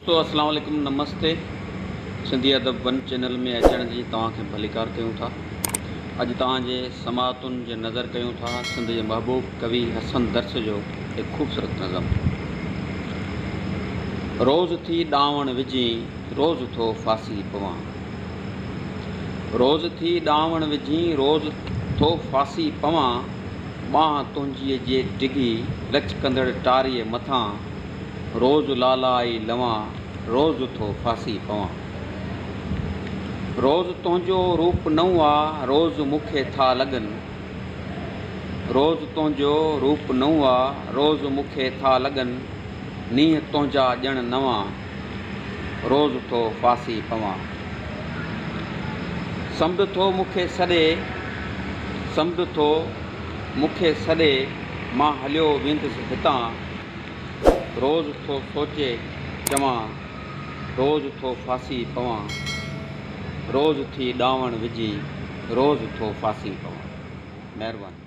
तो अस्सलाम वालेकुम, नमस्ते। सिंधी अदब वन चैनल में अचण जी तव्हांखे भलीकार कयूं था। अॼु तव्हांजे समातुनि जे नज़र कयूं था सिंध जे महबूब कवि हसन दर्स जो एक ख़ूबसूरत नज़म। रोज़ थी ॾावण विझी रोज़ थो फासी पवां। रोज़ थी ॾावण विझी रोज़ थो फासी पवां। बांह तुंहिंजीअ जे डिघी लचकंदड़ टारीअ मथां रोज़ लालाई लवां रोज़ थो फासी पवां। रोज़ तुंहिंजो रूप नओं आहे रोज़ मूंखे था लॻनि। रोज़ तुंहिंजो रूप नओं आहे रोज़ मूंखे था लॻनि। नींहं तुंहिंजा ॼण नवां रोज़ थो फासी पवां। समुंड थो मूंखे सॾे समुंड थो मूंखे सॾे मां हलियो वेंदुसि हितां। रोज़ थो सोचे चवां रोज़ थो फासी पवां। रोज़ थी ॾावण विझी रोज़ थो फासी पवां। महिरबानी।